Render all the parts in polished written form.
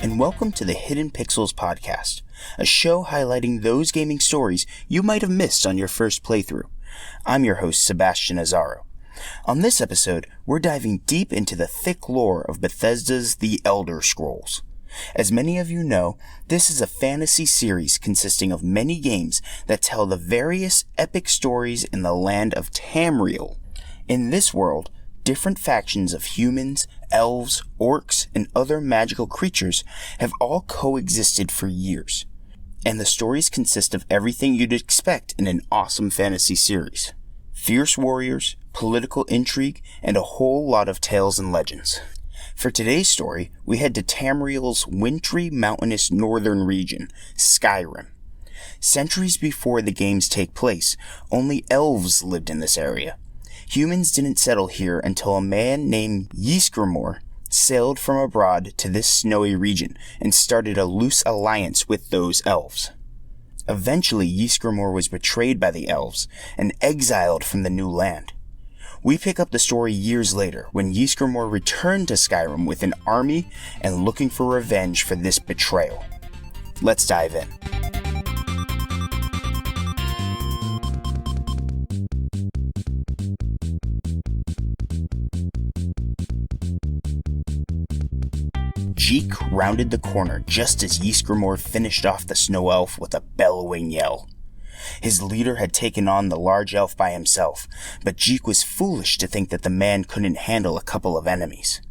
and welcome to the Hidden Pixels podcast, a show highlighting those gaming stories you might have missed on your first playthrough. I'm your host, Sebastian Azaro. On this episode, we're diving deep into the thick lore of Bethesda's The Elder Scrolls. As many of you know, this is a fantasy series consisting of many games that tell the various epic stories in the land of Tamriel. In this world, different factions of humans, elves, orcs, and other magical creatures have all coexisted for years. And the stories consist of everything you'd expect in an awesome fantasy series. Fierce warriors, political intrigue, and a whole lot of tales and legends. For today's story, we head to Tamriel's wintry, mountainous northern region, Skyrim. Centuries before the games take place, only elves lived in this area. Humans didn't settle here until a man named Jeek sailed from abroad to this snowy region and started a loose alliance with those elves. Eventually, Jeek was betrayed by the elves and exiled from the new land. We pick up the story years later when Jeek returned to Skyrim with an army and looking for revenge for this betrayal. Let's dive in. Jeek rounded the corner just as Jeek finished off the snow elf with a bellowing yell. His leader had taken on the large elf by himself, but Jeek was foolish to think that the man couldn't handle a couple of enemies.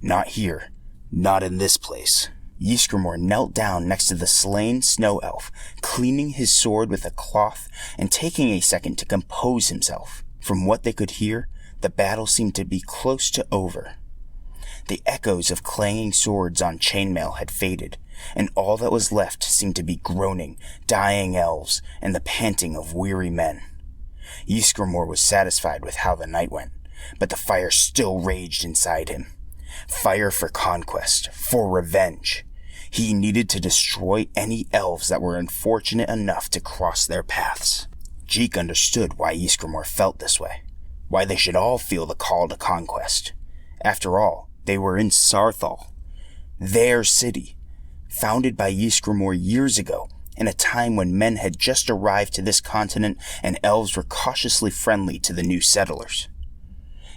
Not here. Not in this place. Jeek knelt down next to the slain snow elf, cleaning his sword with a cloth and taking a second to compose himself. From what they could hear, the battle seemed to be close to over. The echoes of clanging swords on chainmail had faded, and all that was left seemed to be groaning, dying elves and the panting of weary men. Jeek was satisfied with how the night went, but the fire still raged inside him. Fire for conquest, for revenge. He needed to destroy any elves that were unfortunate enough to cross their paths. Jeek understood why Jeek felt this way, why they should all feel the call to conquest. After all, they were in Saarthal, their city, founded by Jeek years ago, in a time when men had just arrived to this continent and elves were cautiously friendly to the new settlers.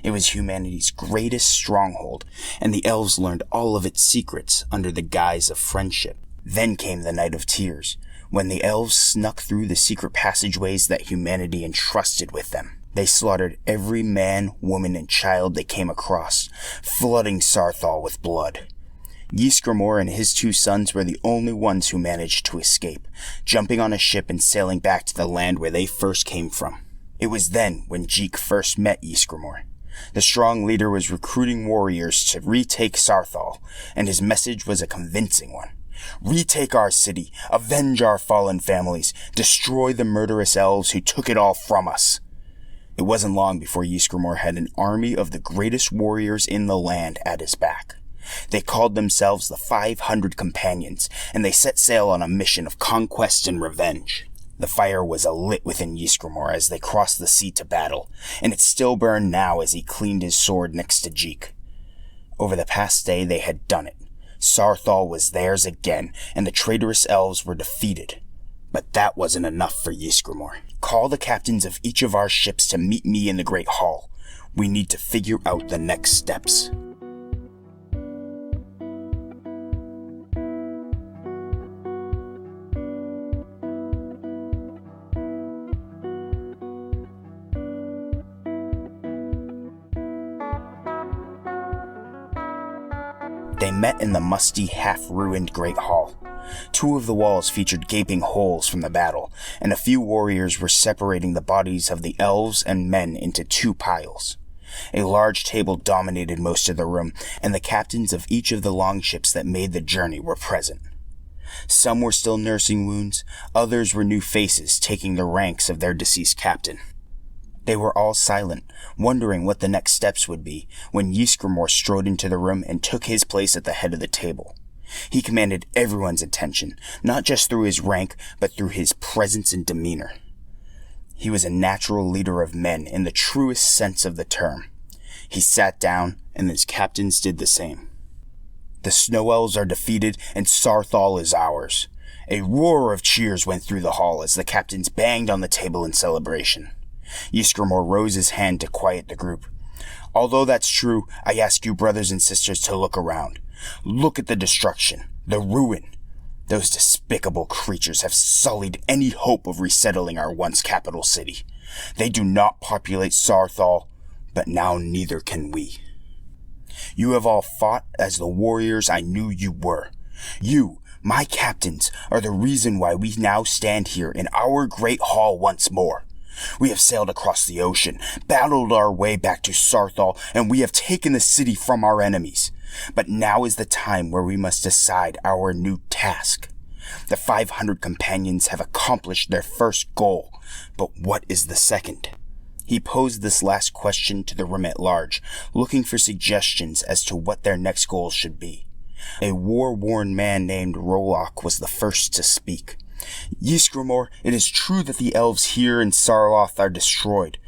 It was humanity's greatest stronghold, and the elves learned all of its secrets under the guise of friendship. Then came the Night of Tears, when the elves snuck through the secret passageways that humanity entrusted with them. They slaughtered every man, woman, and child they came across, flooding Saarthal with blood. Jeek and his two sons were the only ones who managed to escape, jumping on a ship and sailing back to the land where they first came from. It was then when Jeek first met Jeek. The strong leader was recruiting warriors to retake Saarthal, and his message was a convincing one. Retake our city, avenge our fallen families, destroy the murderous elves who took it all from us. It wasn't long before Jeek had an army of the greatest warriors in the land at his back. They called themselves the 500 Companions, and they set sail on a mission of conquest and revenge. The fire was alit within Jeek as they crossed the sea to battle, and it still burned now as he cleaned his sword next to Jeek. Over the past day they had done it. Saarthal was theirs again, and the traitorous elves were defeated. But that wasn't enough for Jeek. Call the captains of each of our ships to meet me in the Great Hall. We need to figure out the next steps. They met in the musty, half-ruined Great Hall. Two of the walls featured gaping holes from the battle, and a few warriors were separating the bodies of the elves and men into two piles. A large table dominated most of the room, and the captains of each of the longships that made the journey were present. Some were still nursing wounds, others were new faces taking the ranks of their deceased captain. They were all silent, wondering what the next steps would be, when Jeek strode into the room and took his place at the head of the table. He commanded everyone's attention, not just through his rank, but through his presence and demeanor. He was a natural leader of men in the truest sense of the term. He sat down, and his captains did the same. The Snow Elves are defeated and Sarthal is ours. A roar of cheers went through the hall as the captains banged on the table in celebration. Ysgramor rose his hand to quiet the group. Although that's true, I ask you brothers and sisters to look around. Look at the destruction, the ruin. Those despicable creatures have sullied any hope of resettling our once capital city. They do not populate Sarthal, but now neither can we. You have all fought as the warriors I knew you were. You, my captains, are the reason why we now stand here in our great hall once more. We have sailed across the ocean, battled our way back to Sarthal, and we have taken the city from our enemies. But now is the time where we must decide our new task. The 500 companions have accomplished their first goal, but what is the second? He posed this last question to the room at large, looking for suggestions as to what their next goal should be. A war-worn man named Rolok was the first to speak. Ysgramor, it is true that the elves here in Sarloth are destroyed,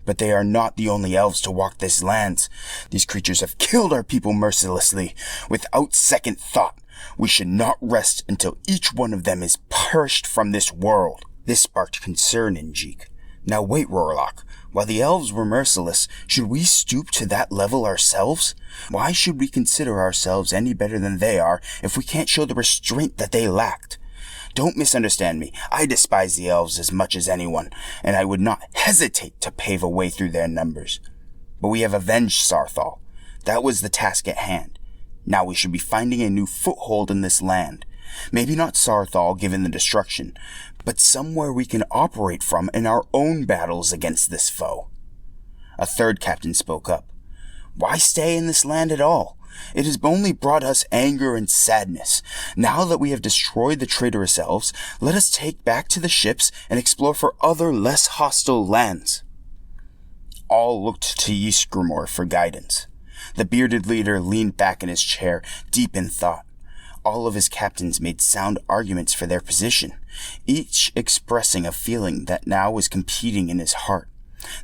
but they are not the only elves to walk this land. These creatures have killed our people mercilessly, without second thought. We should not rest until each one of them is perished from this world. This sparked concern in Jeek. Now wait, Rolok. While the elves were merciless, should we stoop to that level ourselves? Why should we consider ourselves any better than they are if we can't show the restraint that they lacked? Don't misunderstand me. I despise the elves as much as anyone, and I would not hesitate to pave a way through their numbers. But we have avenged Sarthal. That was the task at hand. Now we should be finding a new foothold in this land. Maybe not Sarthal, given the destruction, but somewhere we can operate from in our own battles against this foe. A third captain spoke up. Why stay in this land at all? It has only brought us anger and sadness. Now that we have destroyed the traitorous elves, let us take back to the ships and explore for other less hostile lands. All looked to Ysgramor for guidance. The bearded leader leaned back in his chair, deep in thought. All of his captains made sound arguments for their position, each expressing a feeling that now was competing in his heart.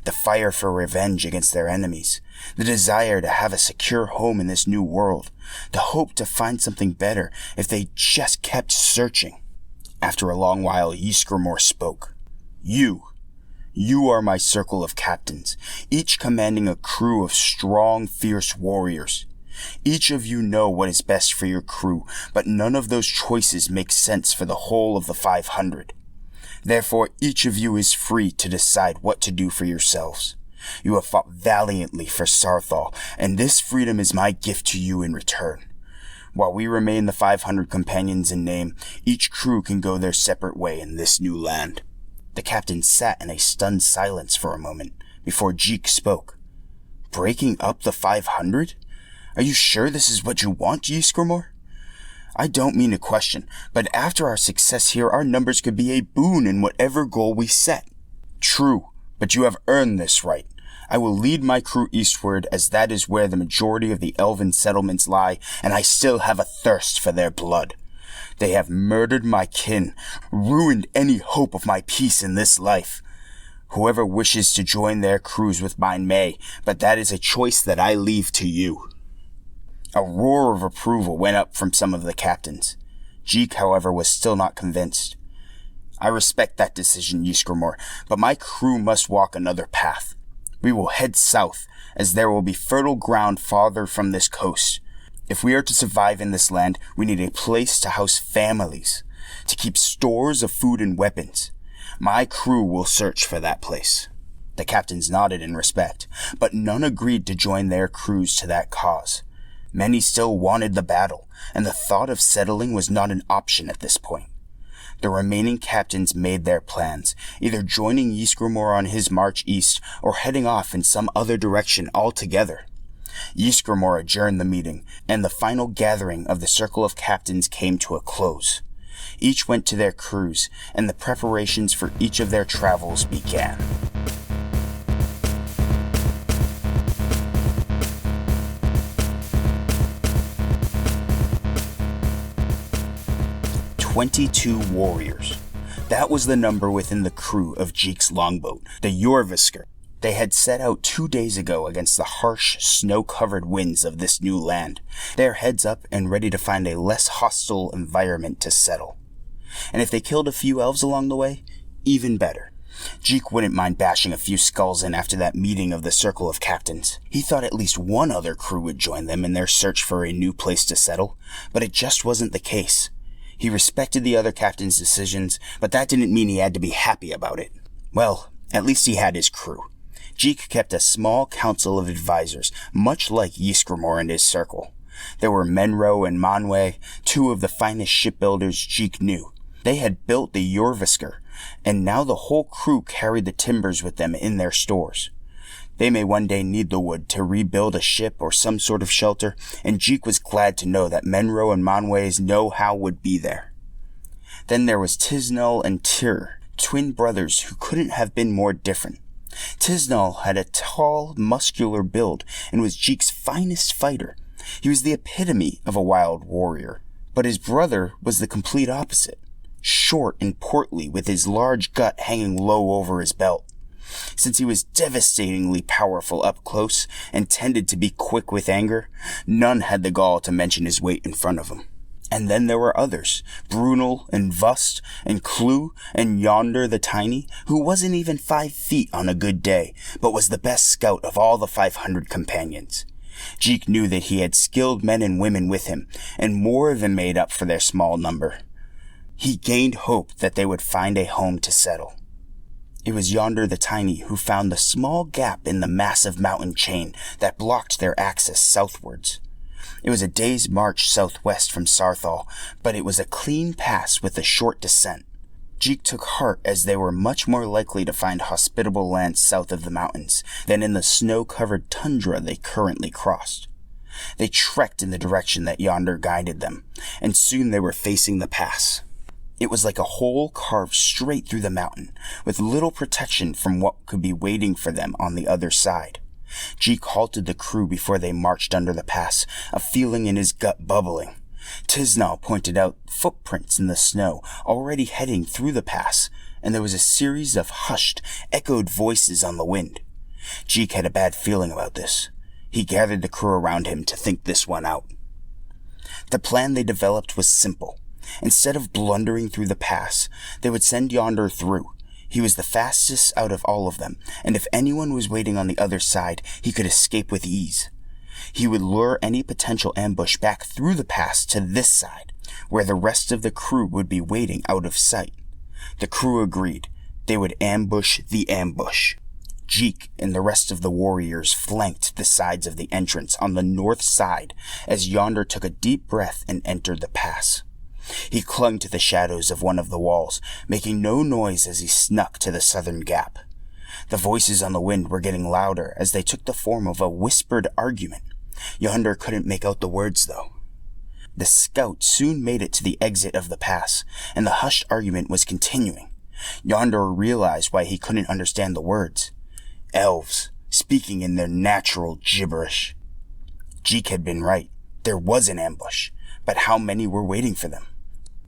The fire for revenge against their enemies, the desire to have a secure home in this new world, the hope to find something better if they just kept searching. After a long while, Ysgramor spoke. You are my circle of captains, each commanding a crew of strong, fierce warriors. Each of you know what is best for your crew, but none of those choices make sense for the whole of the 500. Therefore, each of you is free to decide what to do for yourselves. You have fought valiantly for Sarthal, and this freedom is my gift to you in return. While we remain the 500 companions in name, each crew can go their separate way in this new land. The captain sat in a stunned silence for a moment before Jeek spoke. Breaking up the 500? Are you sure this is what you want, Ysgramor? I don't mean to question, but after our success here, our numbers could be a boon in whatever goal we set. True, but you have earned this right. I will lead my crew eastward, as that is where the majority of the elven settlements lie, and I still have a thirst for their blood. They have murdered my kin, ruined any hope of my peace in this life. Whoever wishes to join their crews with mine may, but that is a choice that I leave to you. A roar of approval went up from some of the captains. Jeek, however, was still not convinced. I respect that decision, Ysgramor, but my crew must walk another path. We will head south, as there will be fertile ground farther from this coast. If we are to survive in this land, we need a place to house families, to keep stores of food and weapons. My crew will search for that place. The captains nodded in respect, but none agreed to join their crews to that cause. Many still wanted the battle, and the thought of settling was not an option at this point. The remaining captains made their plans, either joining Ysgramor on his march east or heading off in some other direction altogether. Ysgramor adjourned the meeting, and the final gathering of the circle of captains came to a close. Each went to their crews, and the preparations for each of their travels began. "22 warriors. That was the number within the crew of Jeek's longboat, the Jorvisker. They had set out 2 days ago against the harsh, snow-covered winds of this new land, their heads up and ready to find a less hostile environment to settle. And if they killed a few elves along the way, even better. Jeek wouldn't mind bashing a few skulls in after that meeting of the Circle of Captains. He thought at least one other crew would join them in their search for a new place to settle, but it just wasn't the case. He respected the other captains' decisions, but that didn't mean he had to be happy about it. Well, at least he had his crew. Jeek kept a small council of advisors, much like Ysgramor and his circle. There were Menro and Manwe, two of the finest shipbuilders Jeek knew. They had built the Jorvisker, and now the whole crew carried the timbers with them in their stores. They may one day need the wood to rebuild a ship or some sort of shelter, and Jeek was glad to know that Menro and Manwe's know-how would be there. Then there was Tisnal and Tyr, twin brothers who couldn't have been more different. Tisnal had a tall, muscular build and was Jeek's finest fighter. He was the epitome of a wild warrior, but his brother was the complete opposite. Short and portly, with his large gut hanging low over his belt. Since he was devastatingly powerful up close and tended to be quick with anger, none had the gall to mention his weight in front of him. And then there were others, Brunel and Vust and Clu and Yonder the Tiny, who wasn't even 5 feet on a good day, but was the best scout of all the 500 companions. Jeek knew that he had skilled men and women with him, and more than made up for their small number. He gained hope that they would find a home to settle. It was Yonder the Tiny who found the small gap in the massive mountain chain that blocked their access southwards. It was a day's march southwest from Sarthal, but it was a clean pass with a short descent. Jeek took heart as they were much more likely to find hospitable land south of the mountains than in the snow-covered tundra they currently crossed. They trekked in the direction that Yonder guided them, and soon they were facing the pass. It was like a hole carved straight through the mountain, with little protection from what could be waiting for them on the other side. Jeek halted the crew before they marched under the pass, a feeling in his gut bubbling. Tisnal pointed out footprints in the snow, already heading through the pass, and there was a series of hushed, echoed voices on the wind. Jeek had a bad feeling about this. He gathered the crew around him to think this one out. The plan they developed was simple. Instead of blundering through the pass, they would send Yonder through. He was the fastest out of all of them, and if anyone was waiting on the other side, he could escape with ease. He would lure any potential ambush back through the pass to this side, where the rest of the crew would be waiting out of sight. The crew agreed. They would ambush the ambush. Jeek and the rest of the warriors flanked the sides of the entrance on the north side as Yonder took a deep breath and entered the pass. He clung to the shadows of one of the walls, making no noise as he snuck to the southern gap. The voices on the wind were getting louder as they took the form of a whispered argument. Yonder couldn't make out the words, though. The scout soon made it to the exit of the pass, and the hushed argument was continuing. Yonder realized why he couldn't understand the words. Elves, speaking in their natural gibberish. Jeek had been right. There was an ambush, but how many were waiting for them?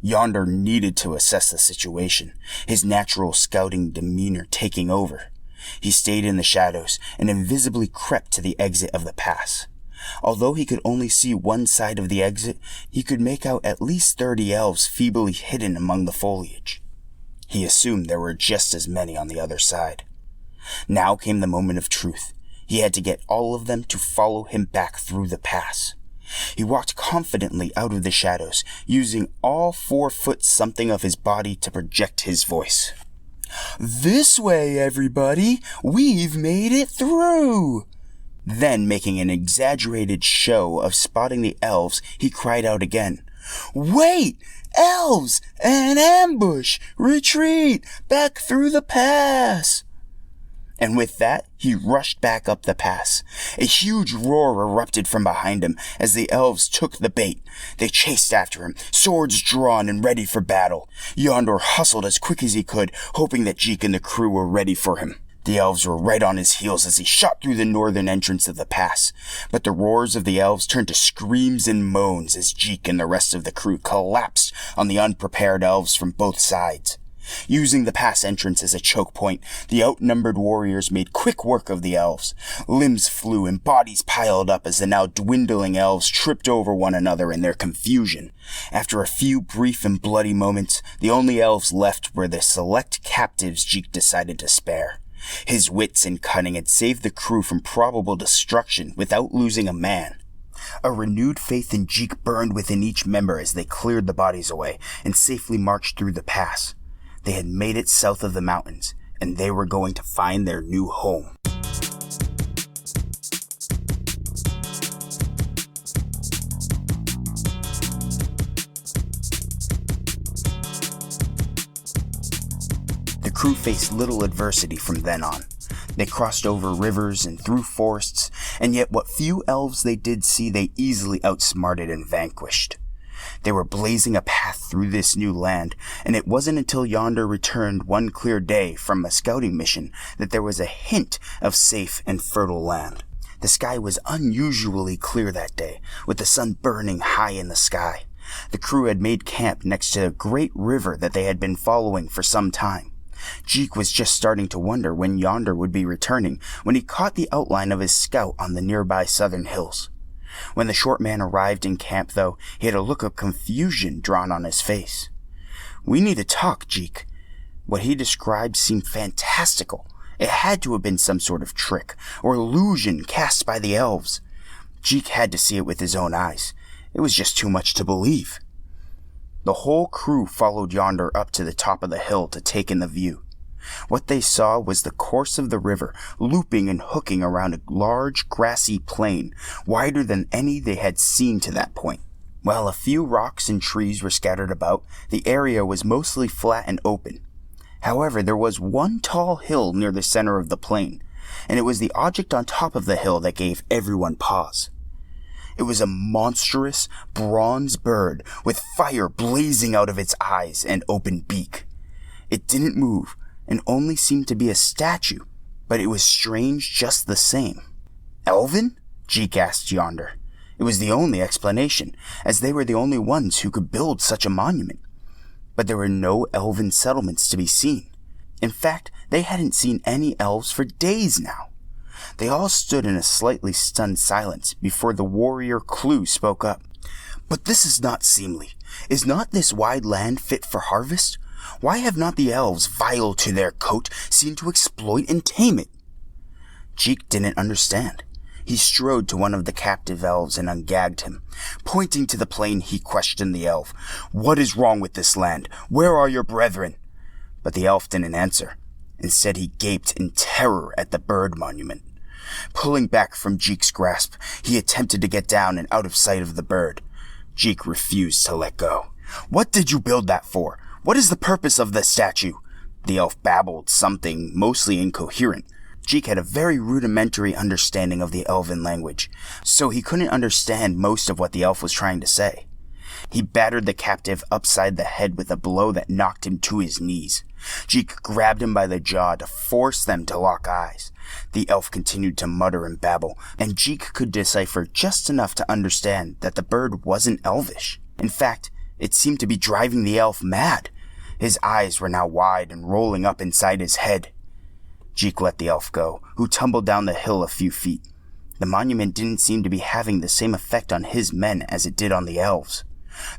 Yonder needed to assess the situation, his natural scouting demeanor taking over. He stayed in the shadows and invisibly crept to the exit of the pass. Although he could only see one side of the exit, he could make out at least 30 elves feebly hidden among the foliage. He assumed there were just as many on the other side. Now came the moment of truth. He had to get all of them to follow him back through the pass. He walked confidently out of the shadows, using all 4 foot something of his body to project his voice. "This way, everybody! We've made it through!" Then, making an exaggerated show of spotting the elves, he cried out again, "Wait! Elves! An ambush! Retreat! Back through the pass!" And with that, he rushed back up the pass. A huge roar erupted from behind him as the elves took the bait. They chased after him, swords drawn and ready for battle. Yonder hustled as quick as he could, hoping that Jeek and the crew were ready for him. The elves were right on his heels as he shot through the northern entrance of the pass, but the roars of the elves turned to screams and moans as Jeek and the rest of the crew collapsed on the unprepared elves from both sides. Using the pass entrance as a choke point, the outnumbered warriors made quick work of the elves. Limbs flew and bodies piled up as the now dwindling elves tripped over one another in their confusion. After a few brief and bloody moments, the only elves left were the select captives Jeek decided to spare. His wits and cunning had saved the crew from probable destruction without losing a man. A renewed faith in Jeek burned within each member as they cleared the bodies away and safely marched through the pass. They had made it south of the mountains, and they were going to find their new home. The crew faced little adversity from then on. They crossed over rivers and through forests, and yet what few elves they did see they easily outsmarted and vanquished. They were blazing a path through this new land, and it wasn't until Yonder returned one clear day from a scouting mission that there was a hint of safe and fertile land. The sky was unusually clear that day, with the sun burning high in the sky. The crew had made camp next to a great river that they had been following for some time. Jeek was just starting to wonder when Yonder would be returning when he caught the outline of his scout on the nearby southern hills. When the short man arrived in camp, though, he had a look of confusion drawn on his face. "We need to talk, Jeek." What he described seemed fantastical. It had to have been some sort of trick or illusion cast by the elves. Jeek had to see it with his own eyes. It was just too much to believe. The whole crew followed Yonder up to the top of the hill to take in the view. What they saw was the course of the river looping and hooking around a large grassy plain, wider than any they had seen to that point. While a few rocks and trees were scattered about, the area was mostly flat and open. However, there was one tall hill near the center of the plain, and it was the object on top of the hill that gave everyone pause. It was a monstrous bronze bird with fire blazing out of its eyes and open beak. It didn't move and only seemed to be a statue, but it was strange just the same. "Elven?" Jeek asked Yonder. It was the only explanation, as they were the only ones who could build such a monument. But there were no elven settlements to be seen. In fact, they hadn't seen any elves for days now. They all stood in a slightly stunned silence before the warrior Clue spoke up. "But this is not seemly. Is not this wide land fit for harvest? Why have not the elves, vile to their coat, seen to exploit and tame it?" Jeek didn't understand. He strode to one of the captive elves and ungagged him. Pointing to the plain, he questioned the elf. "What is wrong with this land? Where are your brethren?" But the elf didn't answer. Instead, he gaped in terror at the bird monument. Pulling back from Jeek's grasp, he attempted to get down and out of sight of the bird. Jeek refused to let go. "What did you build that for? What is the purpose of this statue?" The elf babbled something mostly incoherent. Jeek had a very rudimentary understanding of the elven language, so he couldn't understand most of what the elf was trying to say. He battered the captive upside the head with a blow that knocked him to his knees. Jeek grabbed him by the jaw to force them to lock eyes. The elf continued to mutter and babble, and Jeek could decipher just enough to understand that the bird wasn't elvish. In fact, it seemed to be driving the elf mad. His eyes were now wide and rolling up inside his head. Jeek let the elf go, who tumbled down the hill a few feet. The monument didn't seem to be having the same effect on his men as it did on the elves.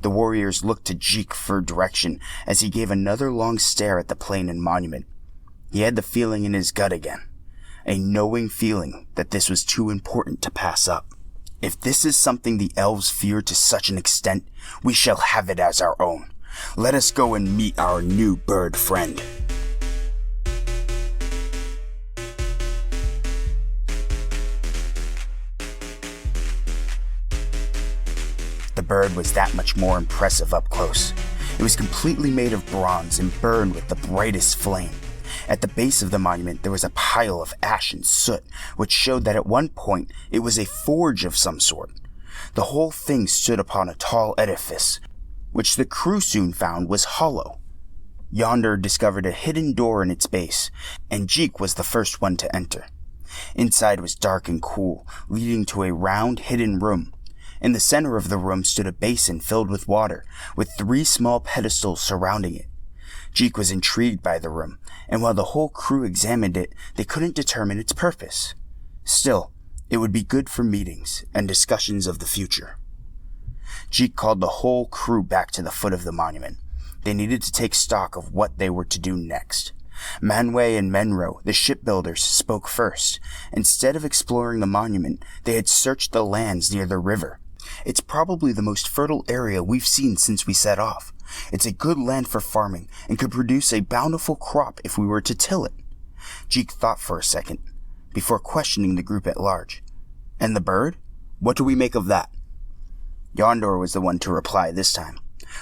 The warriors looked to Jeek for direction as he gave another long stare at the plain and monument. He had the feeling in his gut again, a knowing feeling that this was too important to pass up. "If this is something the elves fear to such an extent, we shall have it as our own. Let us go and meet our new bird friend." The bird was that much more impressive up close. It was completely made of bronze and burned with the brightest flame. At the base of the monument there was a pile of ash and soot, which showed that at one point it was a forge of some sort. The whole thing stood upon a tall edifice, which the crew soon found was hollow. Yonder discovered a hidden door in its base, and Jeek was the first one to enter. Inside was dark and cool, leading to a round, hidden room. In the center of the room stood a basin filled with water, with 3 small pedestals surrounding it. Jeek was intrigued by the room, and while the whole crew examined it, they couldn't determine its purpose. Still, it would be good for meetings and discussions of the future. Jeek called the whole crew back to the foot of the monument. They needed to take stock of what they were to do next. Manwë and Menro, the shipbuilders, spoke first. Instead of exploring the monument, they had searched the lands near the river. It's probably the most fertile area we've seen since we set off. It's a good land for farming and could produce a bountiful crop if we were to till it. Jeek thought for a second, before questioning the group at large. And the bird? What do we make of that? Yondor was the one to reply this time.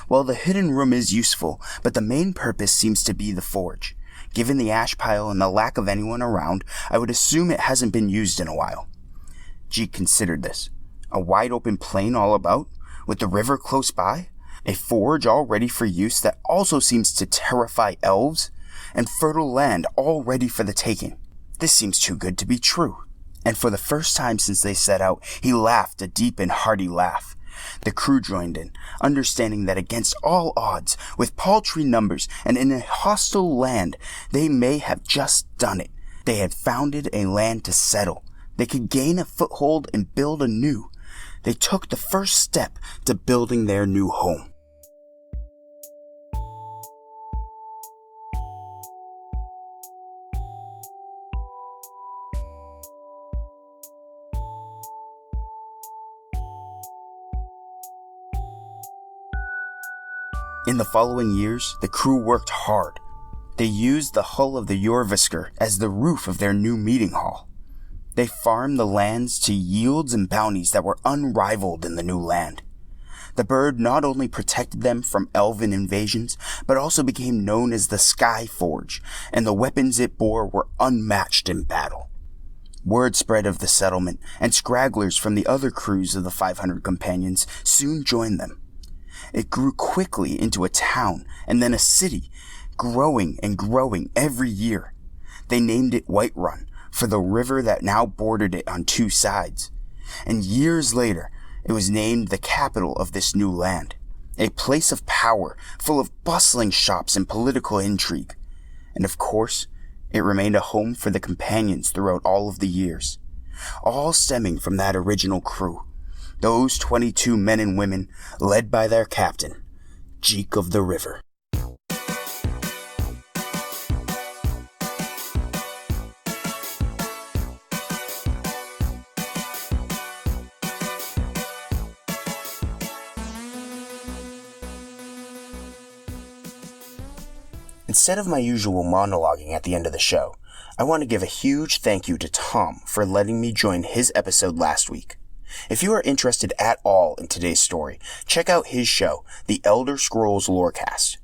Well, the hidden room is useful, but the main purpose seems to be the forge. Given the ash pile and the lack of anyone around, I would assume it hasn't been used in a while. Jeek considered this. A wide open plain all about, with the river close by, a forge all ready for use that also seems to terrify elves, and fertile land all ready for the taking. This seems too good to be true. And for the first time since they set out, he laughed a deep and hearty laugh. The crew joined in, understanding that against all odds, with paltry numbers and in a hostile land, they may have just done it. They had founded a land to settle. They could gain a foothold and build anew. They took the first step to building their new home. In the following years, the crew worked hard. They used the hull of the Jorvisker as the roof of their new meeting hall. They farmed the lands to yields and bounties that were unrivaled in the new land. The bird not only protected them from elven invasions, but also became known as the Sky Forge, and the weapons it bore were unmatched in battle. Word spread of the settlement, and scragglers from the other crews of the 500 companions soon joined them. It grew quickly into a town and then a city, growing and growing every year. They named it Whiterun for the river that now bordered it on two sides. And years later, it was named the capital of this new land, a place of power full of bustling shops and political intrigue. And of course, it remained a home for the companions throughout all of the years, all stemming from that original crew. Those 22 men and women, led by their captain, Jeek of the River. Instead of my usual monologuing at the end of the show, I want to give a huge thank you to Tom for letting me join his episode last week. If you are interested at all in today's story, check out his show, The Elder Scrolls Lorecast.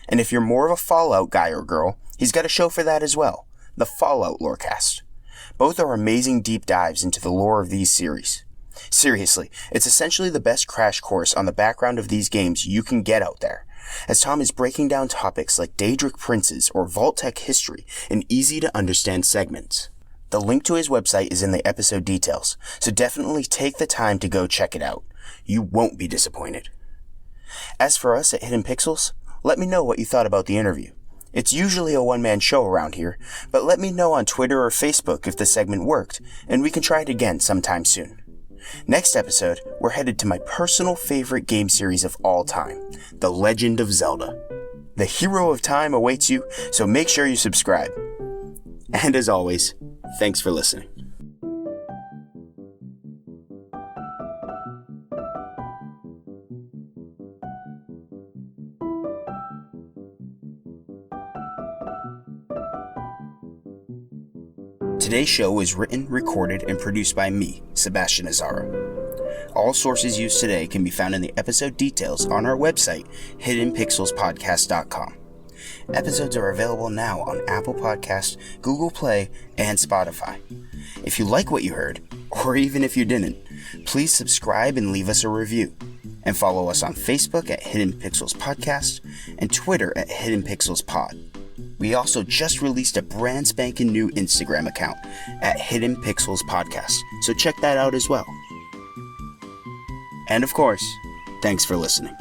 And if you're more of a Fallout guy or girl, he's got a show for that as well, The Fallout Lorecast. Both are amazing deep dives into the lore of these series. Seriously, it's essentially the best crash course on the background of these games you can get out there, as Tom is breaking down topics like Daedric Princes or Vault-Tec history in easy-to-understand segments. The link to his website is in the episode details, so definitely take the time to go check it out. You won't be disappointed. As for us at Hidden Pixels, let me know what you thought about the interview. It's usually a one-man show around here, but let me know on Twitter or Facebook if the segment worked, and we can try it again sometime soon. Next episode, we're headed to my personal favorite game series of all time, The Legend of Zelda. The Hero of Time awaits you, so make sure you subscribe. And as always, thanks for listening. Today's show was written, recorded, and produced by me, Sebastian Azaro. All sources used today can be found in the episode details on our website, hiddenpixelspodcast.com. Episodes are available now on Apple Podcasts, Google Play, and Spotify. If you like what you heard, or even if you didn't, please subscribe and leave us a review. And follow us on Facebook at Hidden Pixels Podcast and Twitter at Hidden Pixels Pod. We also just released a brand spanking new Instagram account at Hidden Pixels Podcast, so check that out as well. And of course, thanks for listening.